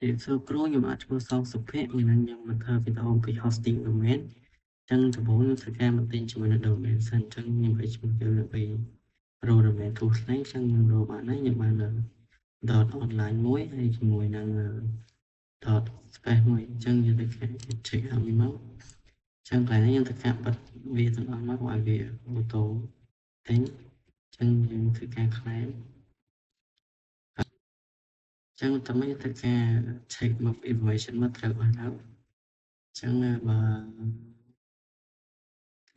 Thì số pro nhưng mà chúng sau sụp hết mình đang nhận mình thơ vì tao bị hosting domain chẳng từ bốn thực ra mình tin cho mình domain sẵn chẳng nhưng vậy chúng kêu là vì rồi domain thu lấy chẳng nhưng rồi bạn ấy nhưng mà là dot online mối hay chỉ mùi năng dot spam mùi chẳng như thực ra check out mình máu chẳng lại nhưng thực ra bật vì tụi nó mắc ngoài việc ô tô tính chẳng như thực ra khai chẳng tầm mấy thực ra check một information mất rồi bạn đâu chẳng là bà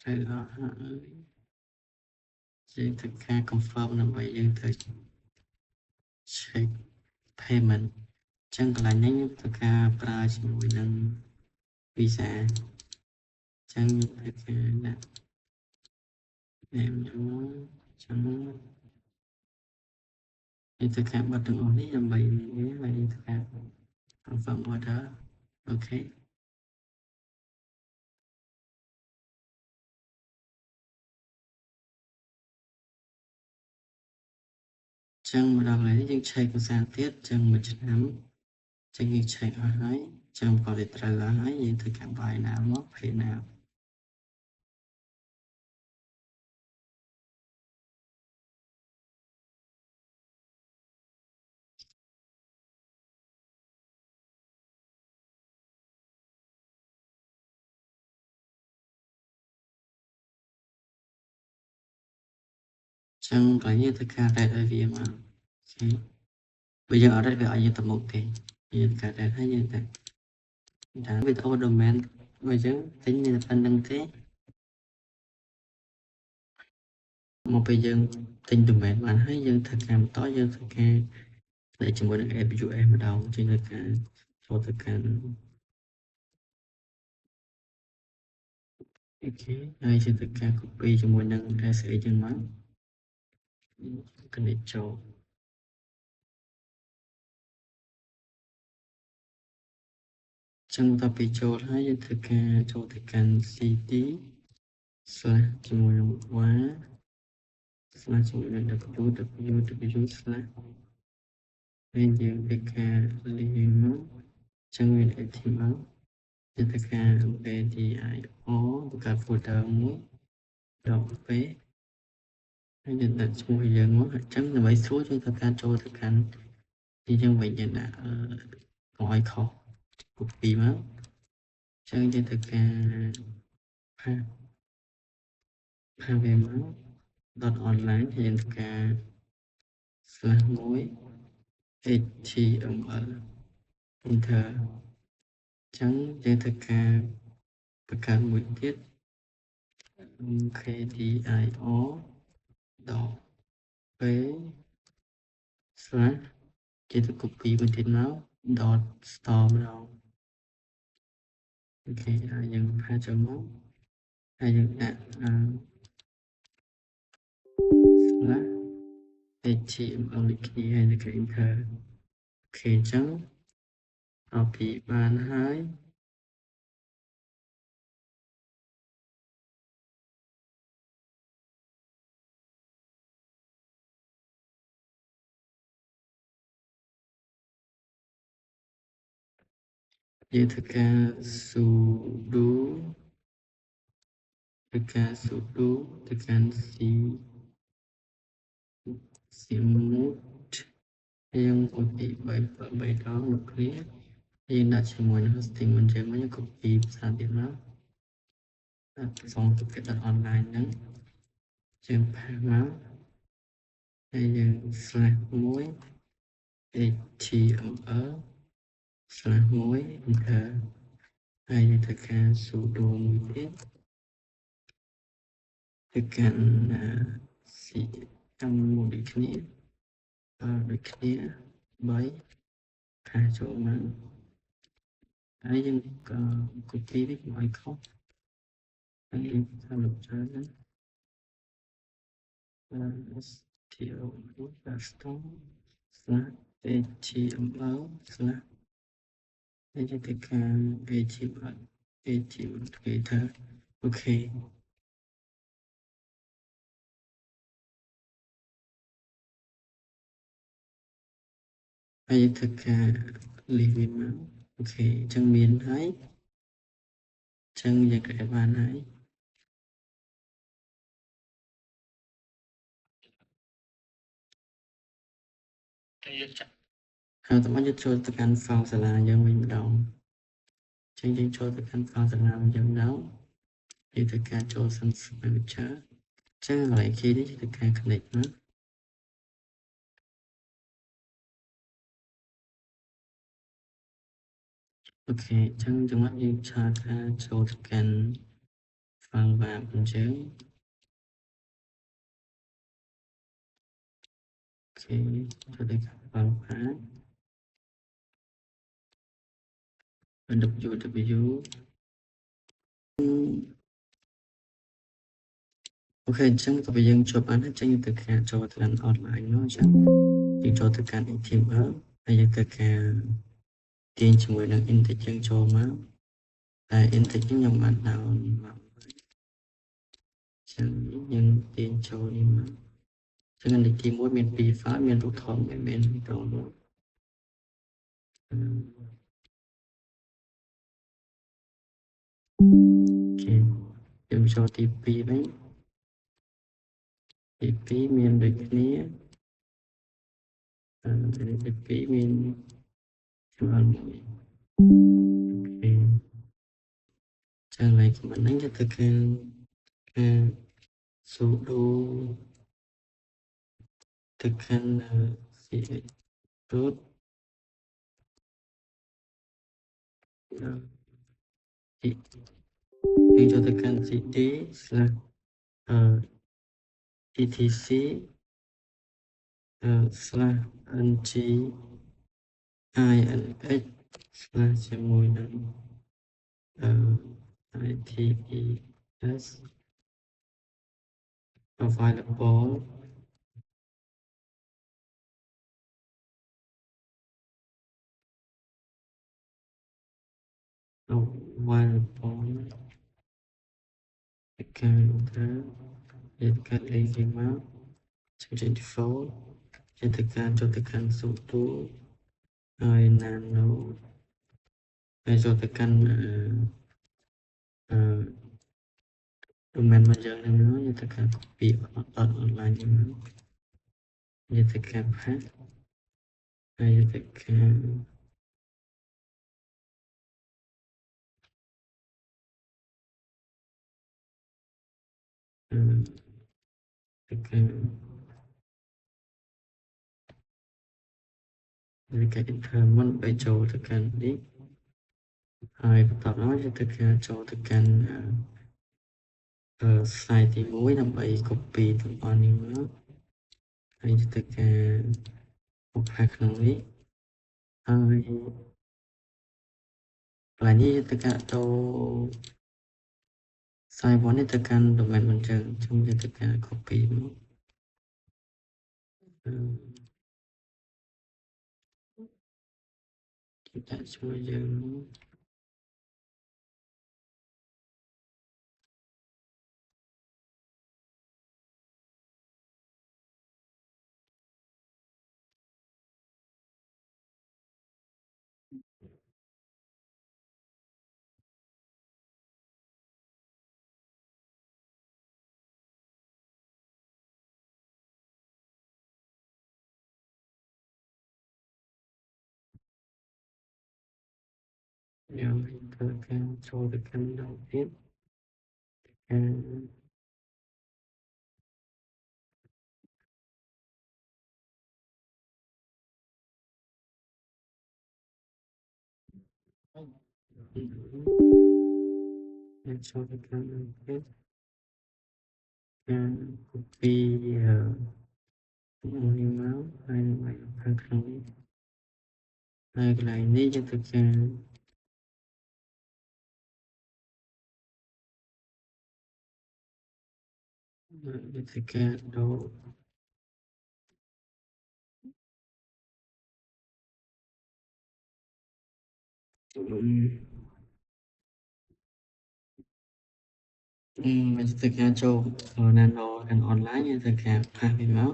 rồiយើងធ្វើការ confirm ដើម្បីយើងត្រូវ check payment អញ្ចឹងកន្លែងនេះខ្ញុំធ្វើការប្រើជាមួយនឹង Visa អញ្ចឹងខ្ញុំធ្វើការដាក់ name ខ្ញុំអញ្ចឹងខ្ញុំធ្វើការបិទទាំងអស់នេះដើម្បីនេះហើយខ្ញុំធ្វើការ confirm order អូខេអញ្ចឹងម្ដងនេះយើង check ភាសាទៀតអញ្ចឹងមួយឆ្នាំអញ្ចឹងយើង check អស់ហើយអញ្ចឹងប្រកបទៅត្រូវហើយយើងធ្វើការ buy now មក pay now អញ្ចឹងកន្លែងនេះធ្វើការ rate ឲ្យវាមកអូខេបើយើងអត់ rate វាឲ្យយើងទៅមុខទេយើងការ rate ហើយយើងតែថាវីដេអូ domain បើយើងទិញមានតែប៉ុណ្្នឹងទេមកពេលយើងទិញ domain បានហើយយើងធ្វើការបន្តយើងធ្វើការតែជាមួយនឹង AWS ម្ដងជាងការចូលទៅកាន់អូខេហើយជាទៅការ copy ជាមួយនឹង SA ចឹងមក connect ចូលចឹងបន្ទាប់ពីចូលហើយយើងធ្វើការចូលទៅកាន់ cd/ ជាមួយនឹង var/ ជាមួយនឹង www/ ហើយយើងធ្វើការលេងមកចឹងវា HTML យើងធ្វើការ ADIO បង្កើត folder មួយដល់ពេលហើយយើងដាក់ឈ្មោះយើងមកអញ្ចឹងដើម្បីស្រួលយើងធ្វើការចូលទៅកាន់ទីយើងវិញយើងដាក់កុំឲ្យខុស copy មកអញ្ចឹងយើងធ្វើការផាវាមក .online ហើយយើងធ្វើការ /1 html enter អញ្ចឹងយើងធ្វើការបង្កើតមួយទៀត kdio ដល់ p/ គេទៅ copy មួយទៀតមក dot store ម្ដងអូខេហើយយើងផាចូលមកហើយយើងដាក់/html នេះគ្នាហើយនឹង enter អូខេអញ្ចឹងcopy បានហើយយើងធ្វើការ sudo ធ្វើការ sudo ទៅកាន់ cmod យើង copy 3ដងដូចគ្នាយើងដាក់ជាមួយនឹង hosting មិនចឹងយើង copy ភាសាទៀតមកส่งទៅគេដល់ online ហ្នឹងយើងផាសមកហើយយើង /1 html /1 enter ហើយយើងធ្វើការ sudo មួយទៀតទៅកាន់ cmod ដូចគ្នាដូចគ្នា3ផាសចូលមកហើយយើងក៏ copy វាកុំឲ្យខុសហើយយើងធ្វើលុបចោលហ្នឹងstyle/html/ ហើយយើងធ្វើការ html គេថាអូខេហើយយើងធ្វើការ leave វាមកអូខេអញ្ចឹងមានហើយអញ្ចឹងយើងក៏បានហើយហើយតើយើងចូលទៅកាន់ file សាលាយើងវិញម្ដងអញ្ចឹងយើងចូលទៅកាន់ file សាលាយើងម្ដងយើងទៅការចូល Sense Manager អញ្ចឹងកន្លែង key នេះទៅការ connect ណាអូខេអញ្ចឹងចំណុចយើងឆាតថាចូលទៅកាន់ file web អញ្ចឹងអូខេចូលទៅកាន់ file web www អូខេអញ្ចឹងតើបើយើងចូលបានអញ្ចឹងយើងទៅការចូលទៅកាន់ online នោះអញ្ចឹងយើងចូលទៅកាន់ HTML ហើយយើងទៅការទាញជាមួយនឹង index យើងចូលមកតែ index ខ្ញុំបាន down មកអញ្ចឹងយើងទាញចូលនេះមកអញ្ចឹង index ទី1មាន2 file មានរូបធំមានវីដេអូមួយអូខេយើងចូលទី2វិញទី2មានដូចគ្នាទី2មានច្បាស់មួយអូខេចឹងហើយមិនហ្នឹងទៅគឺsudo ទៅកាន់ ch root យើងចូលទៅកាន់ cd /etc /ng inx/ ជាមួយនឹង its available counter យើងកាត់លេខវាមកចេញ default យើងទៅការចូលទៅកាន់ sudo ហើយ nano ហើយចូលទៅកាន់domain របស់យើងហ្នឹងយើងទៅកាន់ copy online ហ្នឹងយើងទៅកាន់ paste ហើយយើងទៅកាន់ទៅកាន់enter មុនទៅចូលទៅកាន់នេះហើយបន្ទាប់មកយើងទៅការចូលទៅកាន់ slide ទី1ដើម្បី copy ទាំងអស់នេះមកហើយទៅការមកខាងក្នុងនេះហើយកន្លែងនេះទៅការចូល slide 1នេះទៅកាន់ domain មិនចឹងយើងទៅការ copy មកដាក់ជួយយើងយើងទៅការចូលទៅកាន់ដល់ទៀតការចូលទៅកាន់ដល់ទៀតការ copy នេះមកហើយខាងក្នុងនេះហើយកន្លែងនេះយើងទៅការយើងទៅការដូរmình thực raចូល Nano កាន់ online យើងទៅការផាសវាមក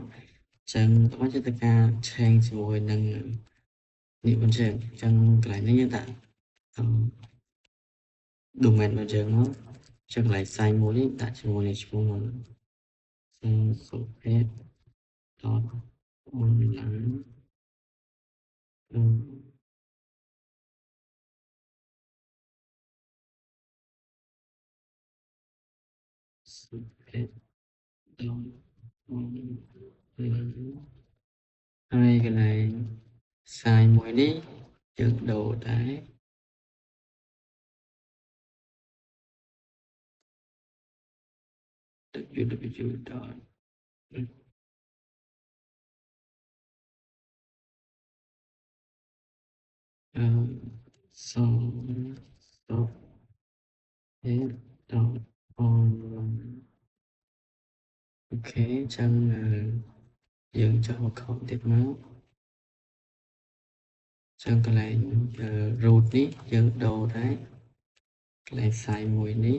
អញ្ចឹងតោះយើងទៅការឆេងជាមួយនឹង នេះមិនចឹងចឹងកន្លែងនេះយើងដាក់domain របស់យើងមកចឹងកន្លែង site មួយនេះដាក់ជាមួយនឹងឈ្មោះសុភេទ .online សុភេទ .online ហើយកន្លែង site មួយនេះយើងដូរដែរ www. Online អូខេអញ្ចឹងយើងចុះ account ទៀតមកចឹងកន្លែង root នេះយើងដូរដែរកន្លែង site មួយនេះ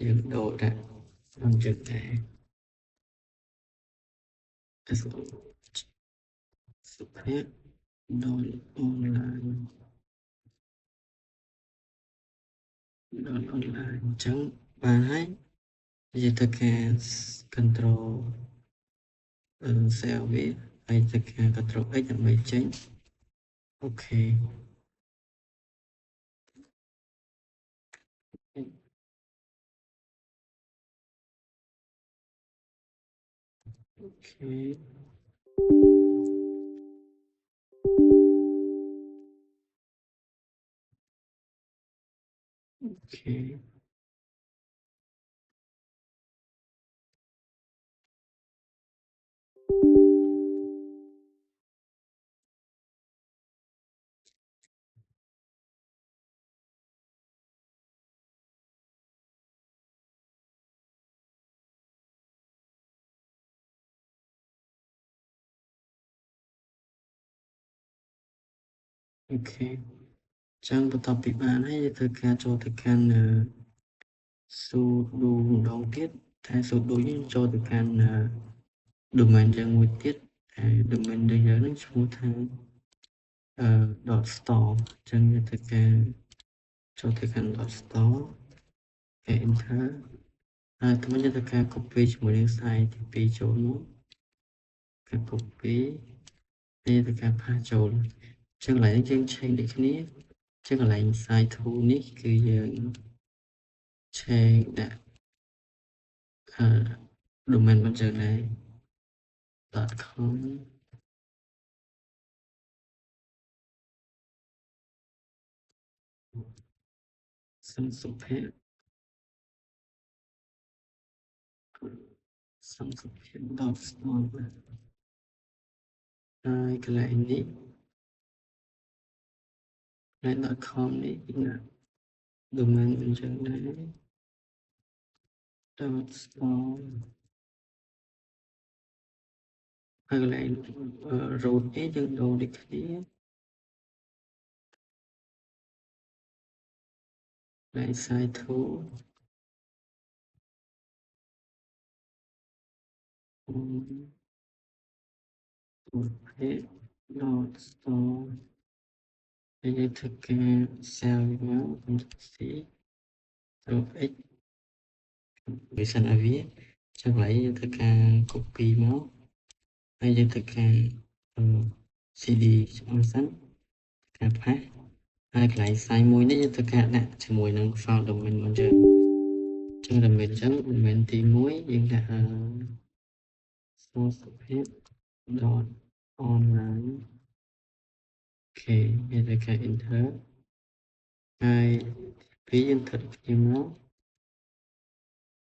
យើងដូរដាក់ក្នុងយើងដែរសុភេទ .online អញ្ចឹងបានហើយនិយាយទៅការ control cell វាហើយទៅការ control x ដើម្បីចេញអូខេអូខេអូខេអូខេចឹងបន្ទាប់ពីបានហើយធ្វើការចូលទៅកាន់ sudo ម្ដងទៀតតែ sudo យើងចូលទៅកាន់ domain យើងមួយទៀតហើយ domain យើងនឹងឈ្មោះថា .store ចឹងយើងធ្វើការចូលទៅកាន់ .store គេ enter ហើយថ្មយើងធ្វើការ copy ជាមួយនឹង site ទី2ចូលមកការ copy ហើយធ្វើការ paste ចូលចឹងកន្លែងនេះយើងឆេងដូចគ្នាចឹងកន្លែង site 2នេះគឺយើងឆេងដាក់domain របស់យើងដែរ .com សុភេទ .store ហើយកន្លែងនេះកន្លែង .com នេះណា domain របស់យើងដែរ .store ហើយកន្លែង root នេះយើងដូរដូចគ្នាកន្លែង site 2 សុភេទ .store ហើយយើងធ្វើការ save មក Ctrl+C Ctrl+X វាសិនឲ្យវាចឹងកន្លែងយើងធ្វើការ copy មកហើយយើងធ្វើការ cd ឆ្អឹងសិនការ paste ហើយកន្លែង site មួយនេះយើងធ្វើការដាក់ជាមួយនឹង file domain របស់យើងចឹង domain ចឹង domain ទី1យើងដាក់សុភេទ .online អូខេយើងធ្វើការ enter ហើយពីយើងធ្វើគ្នាមក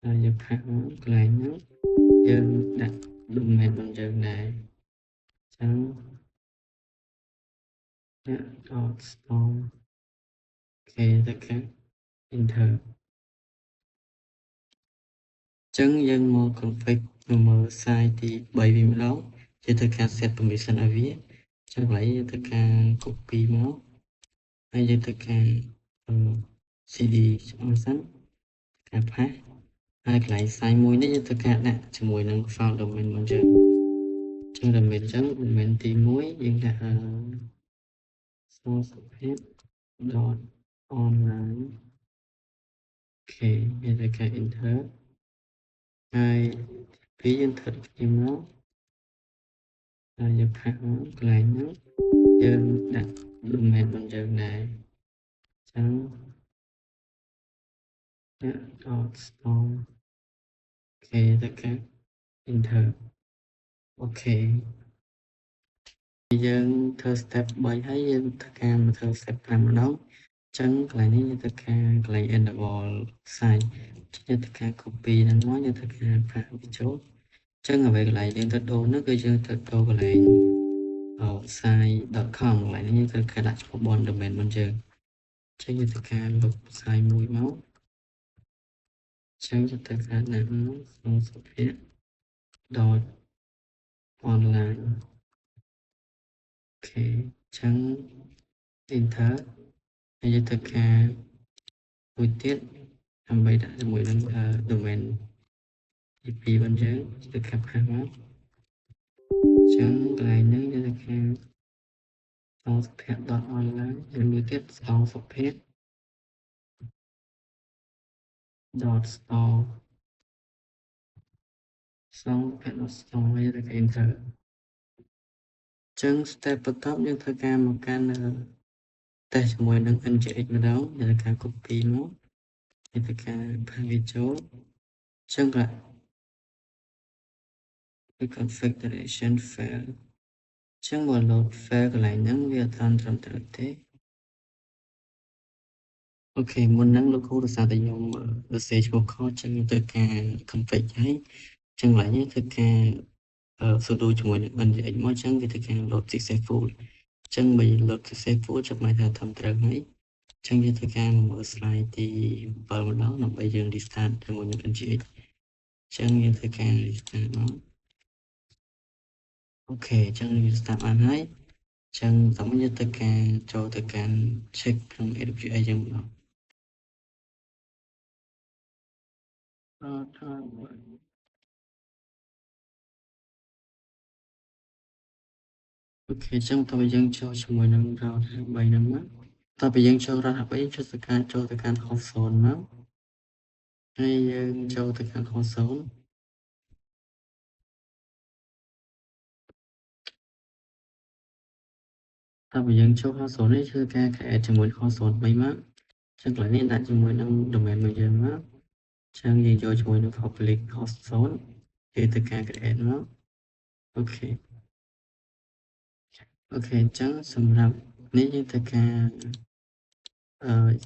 ហើយយើងផាសមកកន្លែងហ្នឹងយើងដាក់ domain របស់យើងដែរចឹងដាក់ .store អូខេទៅខាង enter ចឹងយើងមក config មើល site ទី3វិញម្ដងយើងធ្វើការ set permission ឲ្យវាចឹងកន្លែងយើងធ្វើការ copy មកហើយយើងធ្វើការ cd ឆ្អឹងសិនការ paste ហើយកន្លែង site មួយនេះយើងធ្វើការដាក់ជាមួយនឹង file domain របស់យើងចឹង domain ចឹង domain ទី1យើងដាក់ source dot online. Ok, bây giờ cái enter hai phí dân thật kim nó giờ khác lại nó dân đặt domain bằng giờ này trắng dot store. Ok, tất cả enter. Ok, bây giờ thơ step 3 thấy dân tất cả mà thơ step 5 đó trắng lại ní tất cả lại enable sai cho tất cả copy đang nói cho tất cả phải bị chốt chân là vậy lại dân thật đồ nó cứ dân thật đồ lại site.com lại như tất cả đặt một bon domain bên trên chân như tất cả lục site mũi máu chân cho tất cả nằm không xuất hiện dot online. Ok, chân enter hay cho tất cả mũi tiết làm vậy đã mũi lên domain IP bên dưới tất cả hai máu chân lại nếu cho tất cả xong xuất hiện dot online rồi mũi tiết xong xuất hiện dot store xong xuất hiện dot store hay tất cả enter chân stepបន្ទាប់យើងធ្វើការមកកាន់តេស្តជាមួយនឹង NGX ម្ដងយើងធ្វើការ copy មកយើងធ្វើការផាសវាចូលចឹងក៏ configuration fail ចឹងបើ load fail កន្លែងហ្នឹងវាអត់ត្រឹមត្រូវទេអូខេមុនហ្នឹងលោកគ្រូដោយសារតែខ្ញុំសរសេរឈ្មោះខុសចឹងទៅការ config ហើយចឹងកន្លែងនេះធ្វើការsudo ជាមួយនឹង NGX មកចឹងវាធ្វើការ load successful ចឹងបើ load successful ចាំមិនថាត្រឹមត្រូវហើយចឹងយើងធ្វើការមើល slide ទី7ម្ដងដើម្បីយើង restart ជាមួយនឹង NGX ចឹងយើងធ្វើការ restart មកអូខេចឹង restart បានហើយចឹងតាមយើងធ្វើការចូលទៅកាន់ check ក្នុង AWS យើងម្ដងអូខេចឹងតើយើងចូលជាមួយនឹង route 3ហ្នឹងមកតើបើយើងចូល route 3ជួយទៅកាន់ចូលទៅកាន់ host zone មកហើយយើងចូលទៅកាន់ host zone តើបើយើងចូល host zone នេះគឺការ create ជាមួយ host zone 3មកចឹងកន្លែងនេះដាក់ជាមួយនឹង domain របស់យើងមកចឹងយើងចូលជាមួយនឹង public host zone គេទៅការ create មកអូខេអញ្ចឹងសម្រាប់នេះយើងធ្វើការ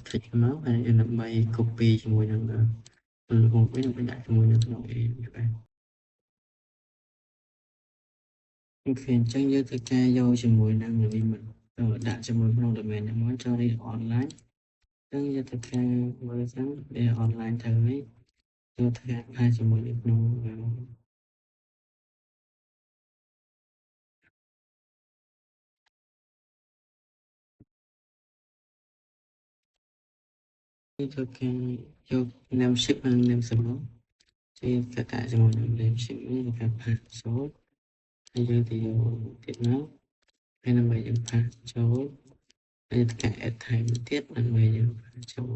คลิกមកហើយដើម្បី copy ជាមួយនឹងលោកវិញដើម្បីដាក់ជាមួយនៅក្នុង AWS អូខេអញ្ចឹងយើងធ្វើការយកជាមួយនឹងនេះមកដាក់ជាមួយក្នុង domain ហ្នឹងមកចូលនេះ online អញ្ចឹងយើងធ្វើការមើលសិនវា online ទៅនេះយើងធ្វើការផាសជាមួយនៅក្នុងយើងធ្វើការយក membership និង name server ជាកតាជាមួយនឹង membership នេះគឺការផាសចូលហើយយើងទៅយកទៀតមកហើយដើម្បីយើងផាសចូលហើយធ្វើការ add time ទៀតដើម្បីយើងផាសចូល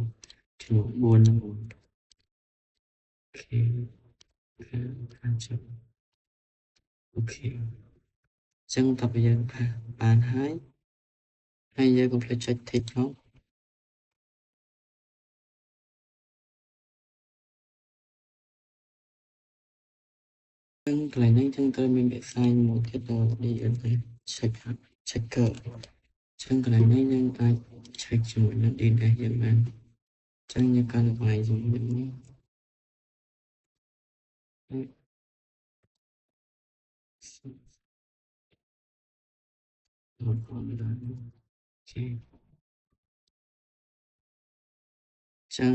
ចំនួន4ហ្នឹងអូខេផាសចូលអូខេអញ្ចឹងតើបើយើងផាសបានហើយយើងកុំភ្លេចចុច tick មកកន្លែងនេះចឹងត្រូវមានវិស័យមួយទៀតដែលយើងទៅ checker ចឹងកន្លែងនេះយើងអាច check ជាមួយនឹង DNS យើងបានចឹងយើងកាន់វាយជាមួយនេះអូខេចឹង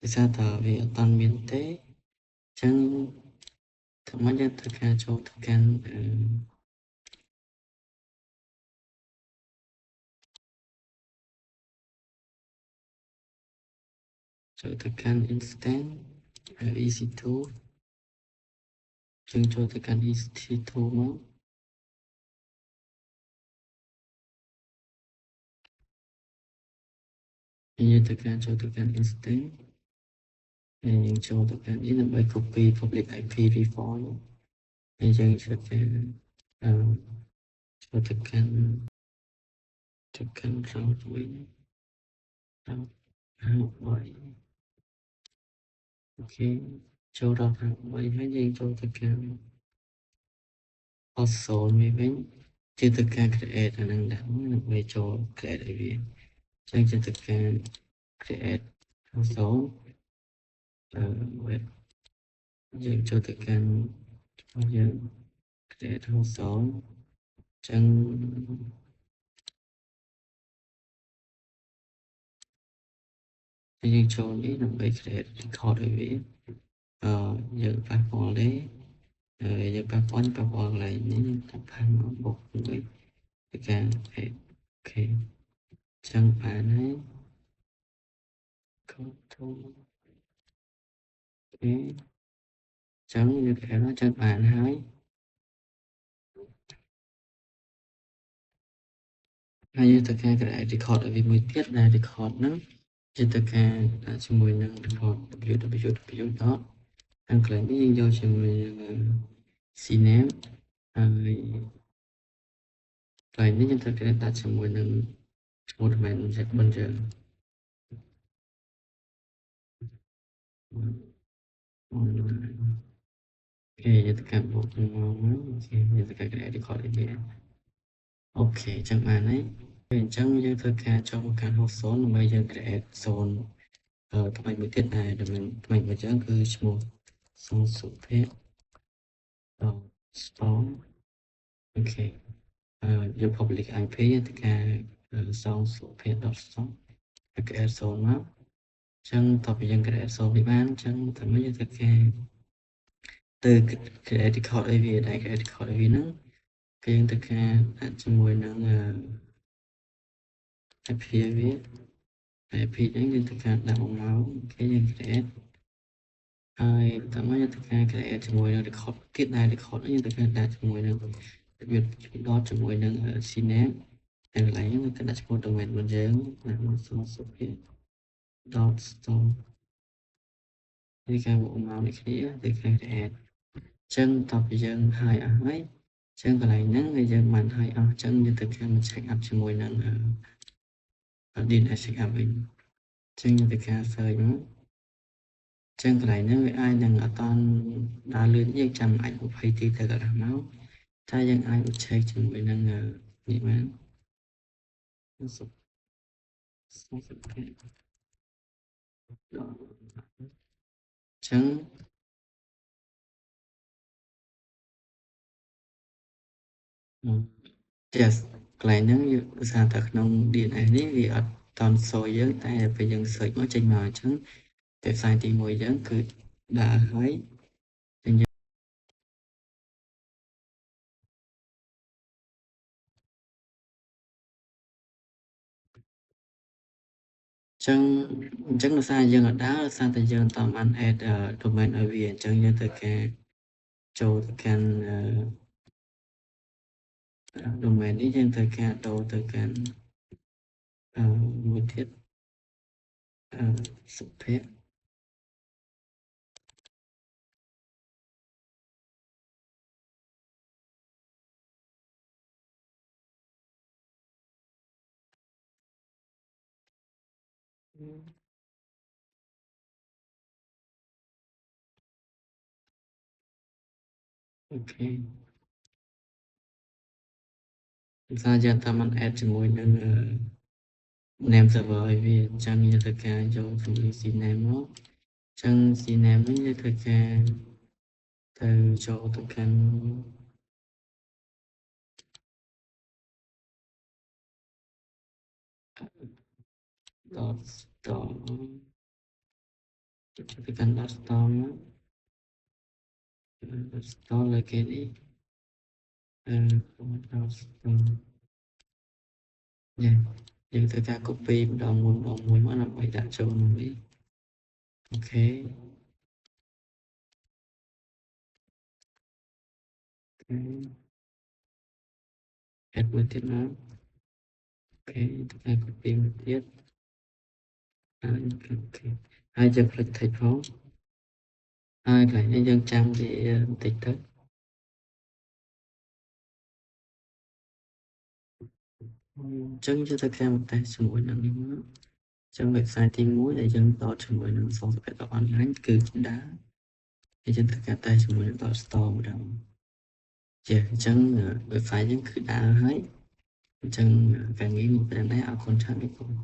ដោយសារតែវាអត់តាន់មានទេចឹងធ្វើម៉េចយើងត្រូវការចូលទៅកាន់ចូលទៅកាន់ instance EC2 ចឹងចូលទៅកាន់ EC2 មក យើងទៅកាន់ចូលទៅកាន់ instinct ហើយយើងចូលទៅកាន់នេះដើម្បី copy public IP reform ហើយយើងចូលទៅចូលទៅកាន់route វិញ route 3អូខេចូល route 3ហើយយើងចូលទៅកាន់ hostel វិញជាទៅការ create អានឹងដាក់ដើម្បីចូល create ឲ្យវាចឹងជាទៅការ create hostel web យើងចូលទៅកាន់យើង create hostel ចឹងយើងចូលនេះដើម្បី create record ឲ្យវាយើងប៉ះពាល់ទេយើងប៉ះពាល់កន្លែងនេះទៅផាំមកបុកមួយទៅការ edit អូខេចឹងបានហើយ control អូខេចឹងយើង edit ចឹងបានហើយហើយយើងទៅការ create record ឲ្យវាមួយទៀតដែល record ហ្នឹងជាទៅការជាមួយនឹង record www. ខាងក្រោយនេះយើងយកជាមួយនឹង CNAME ហើយកន្លែងនេះយើងត្រូវតែដាក់ជាមួយនឹងឈ្មោះ domain របស់យើងអូខេយើងទៅកាន់បុកមកអូខេយើងទៅកាន់ create record ឲ្យវាអូខេចឹងបានហើយអញ្ចឹងយើងធ្វើការចូលមកកាន់ host zone ដើម្បីយើង create zone ថ្មីមួយទៀតដែរ domain ថ្មីមួយចឹងគឺឈ្មោះ zone សុភ័ក្រ .store អូខេយក public IP ទៅការ zone សុភ័ក្រ .store ឲ្យ create zone មកចឹងតទៅយើង create zone នេះបានចឹងតែមកយើងធ្វើការទៅ create record ឲ្យវាដែរ create record ឲ្យវាហ្នឹងគឺយើងធ្វើការដាក់ជាមួយនឹង IP វា IP ហ្នឹងយើងធ្វើការដាក់មកអូខេយើង create ហើយតមកយើងធ្វើការ create ជាមួយនឹង record ទៀតដែរ record ហ្នឹងយើងធ្វើការដាក់ជាមួយនឹងវាដកជាមួយនឹង CNAME តែកន្លែងហ្នឹងយើងត្រូវដាក់ឈ្មោះ domain របស់យើងដាក់មកសុភ័ក្រ .store នេះការមកនេះគ្នាទៅការ create ចឹងតទៅយើងហើយអស់ហើយចឹងកន្លែងហ្នឹងវាយើងបានហើយអស់ចឹងយើងទៅការមក check up ជាមួយនឹង DNS check up វិញចឹងយើងទៅការ search មកចឹងកន្លែងហ្នឹងវាអាចនឹងអត់តាន់ដើរលឿនយើងចាំអាច20ទីទៅកន្លះមកតែយើងអាច check ជាមួយនឹងនេះបានសុខចឹង yes កន្លែងហ្នឹងយើងសារតែក្នុង DNS នេះវាអត់តាន់សូយើងតែពេលយើង search មកចេញមកអញ្ចឹង website ទី1យើងគឺដើរហើយអញ្ចឹងដោយសារយើងអត់ដើរដោយសារតែយើងតាមបាន add domain ឲ្យវាអញ្ចឹងយើងត្រូវការចូលទៅកាន់ domain នេះយើងត្រូវការដូរទៅកាន់មួយទៀតសុភ័ក្រអូខេដោយសារយើងតាមបាន add ជាមួយនឹងname server ឲ្យវាអញ្ចឹងយើងត្រូវការយកជាមួយ CNAME មកអញ្ចឹង CNAME នេះយើងត្រូវការទៅចូលទៅកាន់ .store ចូលទៅកាន់ .store មក .store លើគេនេះ.store យ៉ាយើងត្រូវការ copy ម្ដងមួយមកដើម្បីដាក់ចូលក្នុងនេះអូខេadd មួយទៀតមកអូខេត្រូវការ copy មួយទៀត Hai giờ lịch thành phố hai lại nhân dân trang thì tịch tới chân cho ta kèm một tay số mỗi lần nữa chân việc sai tim mũi để dân to số mỗi lần sau phải tỏ online cứ đá để chân tất cả tay số mỗi lần tỏ store một đầu giờ chân việc phải dân cứ đá hết chân càng nghĩ một lần đấy ở con trai biết không